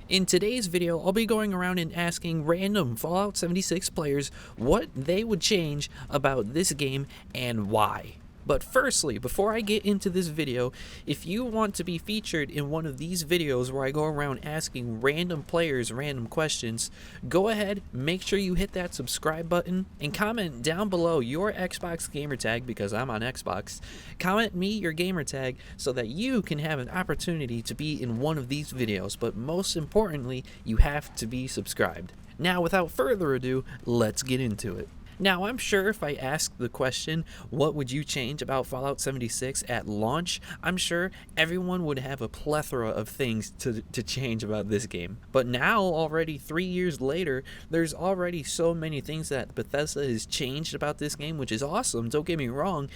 In today's video, I'll be going around and asking random Fallout 76 players what they would change about this game and why. But firstly, before I get into this video, if you want to be featured in one of these videos where I go around asking random players random questions, go ahead, make sure you hit that subscribe button, and comment down below your Xbox gamertag, because I'm on Xbox. Comment me your gamertag so that you can have an opportunity to be in one of these videos, but most importantly, you have to be subscribed. Now, without further ado, let's get into it. Now, I'm sure if I asked the question, what would you change about Fallout 76 at launch, I'm sure everyone would have a plethora of things to change about this game. But now, already 3 years later, there's already so many things that Bethesda has changed about this game, which is awesome, don't get me wrong.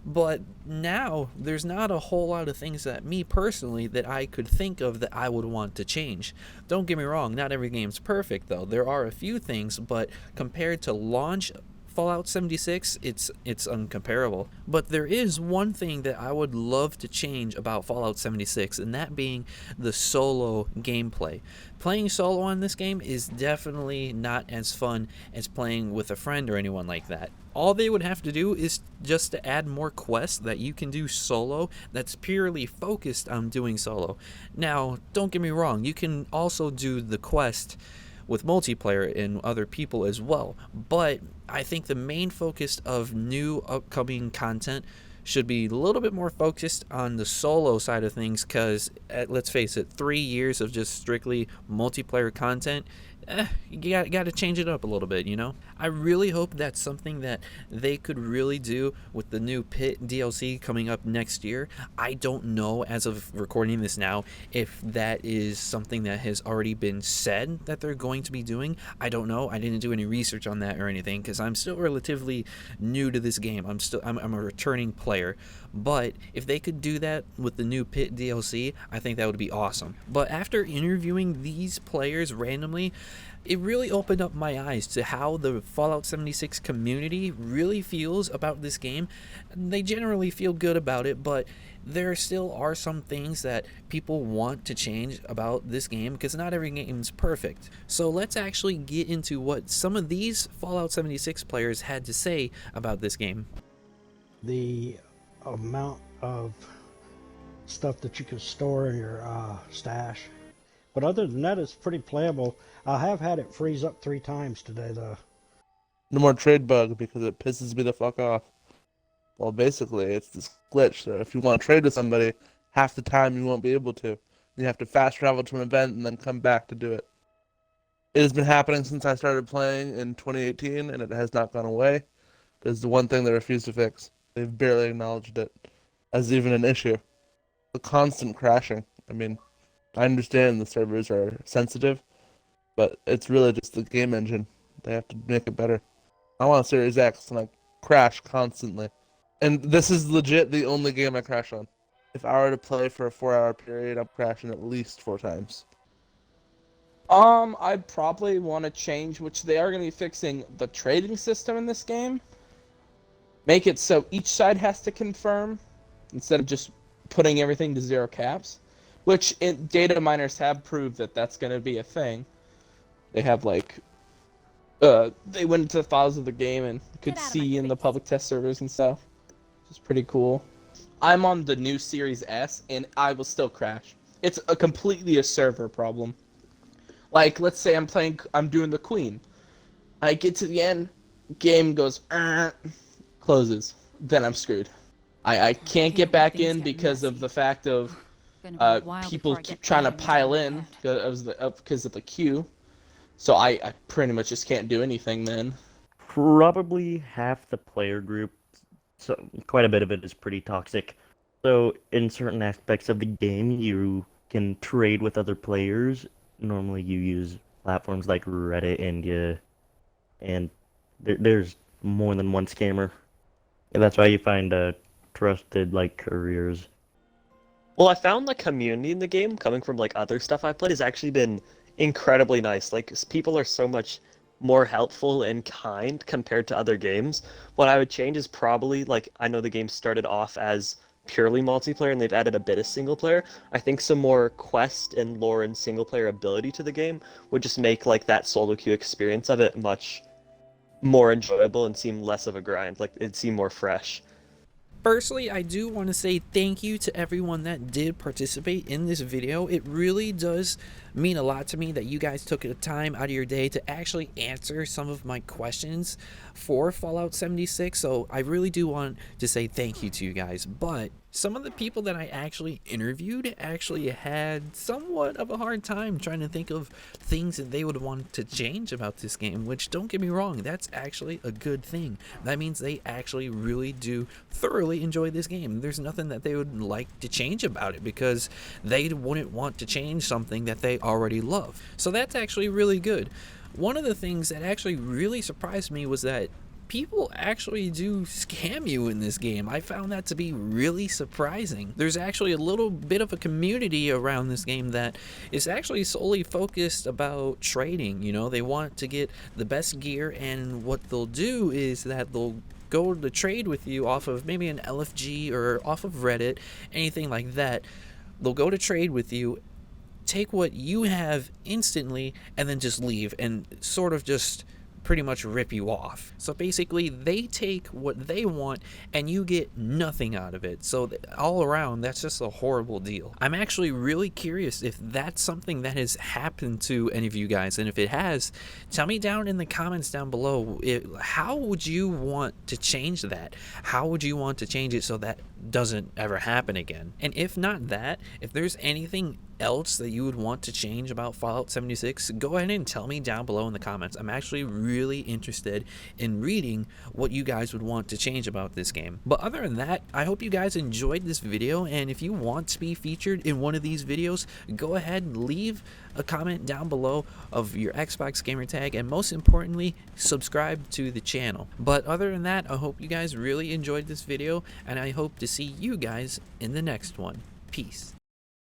But now, there's not a whole lot of things that me personally that I could think of that I would want to change. Don't get me wrong, not every game's perfect though. There are a few things, but compared to launch Fallout 76, it's uncomparable. But there is one thing that I would love to change about Fallout 76, and that being the solo gameplay. Playing solo on this game is definitely not as fun as playing with a friend or anyone like that. All they would have to do is just to add more quests that you can do solo that's purely focused on doing solo. Now, don't get me wrong, you can also do the quest with multiplayer and other people as well, but I think the main focus of new upcoming content should be a little bit more focused on the solo side of things, because let's face it, 3 years of just strictly multiplayer content, you got to change it up a little bit, you know? I really hope that's something that they could really do with the new Pit DLC coming up next year. I don't know, as of recording this now, if that is something that has already been said that they're going to be doing. I don't know. I didn't do any research on that or anything, because I'm still relatively new to this game. I'm a returning player. But if they could do that with the new Pit DLC, I think that would be awesome. But after interviewing these players randomly, it really opened up my eyes to how the Fallout 76 community really feels about this game. They generally feel good about it, but there still are some things that people want to change about this game, because not every game is perfect. So let's actually get into what some of these Fallout 76 players had to say about this game. The amount of stuff that you can store in your stash. But other than that, it's pretty playable. I have had it freeze up 3 times today, though. No more trade bug because it pisses me the fuck off. Well, basically, it's this glitch. So if you want to trade with somebody, half the time you won't be able to. You have to fast travel to an event and then come back to do it. It has been happening since I started playing in 2018, and it has not gone away. It's the one thing they refuse to fix. They've barely acknowledged it as even an issue. The constant crashing. I mean, I understand the servers are sensitive, but it's really just the game engine. They have to make it better. I want a Series X, and I crash constantly. And this is legit the only game I crash on. If I were to play for a 4-hour period, I'm crashing at least 4 times. I'd probably want to change, which they are going to be fixing, the trading system in this game. Make it so each side has to confirm, instead of just putting everything to 0 caps. Which data miners have proved that that's going to be a thing. They have, like, they went into the files of the game and could see in the public test servers and stuff. Which is pretty cool. I'm on the new Series S, and I will still crash. It's completely a server problem. Like, let's say I'm doing the Queen. I get to the end, game goes, closes. Then I'm screwed. I can't get back in because of the fact of people keep trying to pile in because of the queue. So I pretty much just can't do anything then. Probably half the player group, so quite a bit of it is pretty toxic. So in certain aspects of the game, you can trade with other players. Normally you use platforms like Reddit, and there's more than one scammer. And that's why you find trusted like couriers. Well, I found the community in the game, coming from like other stuff I've played, has actually been incredibly nice. Like, people are so much more helpful and kind compared to other games. What I would change is probably, like, I know the game started off as purely multiplayer and they've added a bit of single player. I think some more quest and lore and single player ability to the game would just make like that solo queue experience of it much more enjoyable and seem less of a grind. Like it'd seem more fresh. Firstly, I do want to say thank you to everyone that did participate in this video. It really does mean a lot to me that you guys took the time out of your day to actually answer some of my questions for Fallout 76. So I really do want to say thank you to you guys. But some of the people that I actually interviewed actually had somewhat of a hard time trying to think of things that they would want to change about this game, which, don't get me wrong, that's actually a good thing. That means they actually really do thoroughly enjoy this game. There's nothing that they would like to change about it because they wouldn't want to change something that they already love. So that's actually really good. One of the things that actually really surprised me was that people actually do scam you in this game. I found that to be really surprising. There's actually a little bit of a community around this game that is actually solely focused about trading. You know, they want to get the best gear, and what they'll do is that they'll go to trade with you off of maybe an LFG or off of Reddit, anything like that. They'll go to trade with you, take what you have instantly, and then just leave and sort of just pretty much rip you off. So basically they take what they want and you get nothing out of it. So all around, that's just a horrible deal. I'm actually really curious if that's something that has happened to any of you guys, and if it has, tell me down in the comments down below. How would you want to change that? How would you want to change it so that doesn't ever happen again? And if not that, if there's anything else that you would want to change about Fallout 76, go ahead and tell me down below in the comments. I'm actually really interested in reading what you guys would want to change about this game. But other than that, I hope you guys enjoyed this video, and if you want to be featured in one of these videos, go ahead and leave a comment down below of your Xbox gamer tag, and most importantly, subscribe to the channel. But other than that, I hope you guys really enjoyed this video, and I hope to see you guys in the next one. Peace.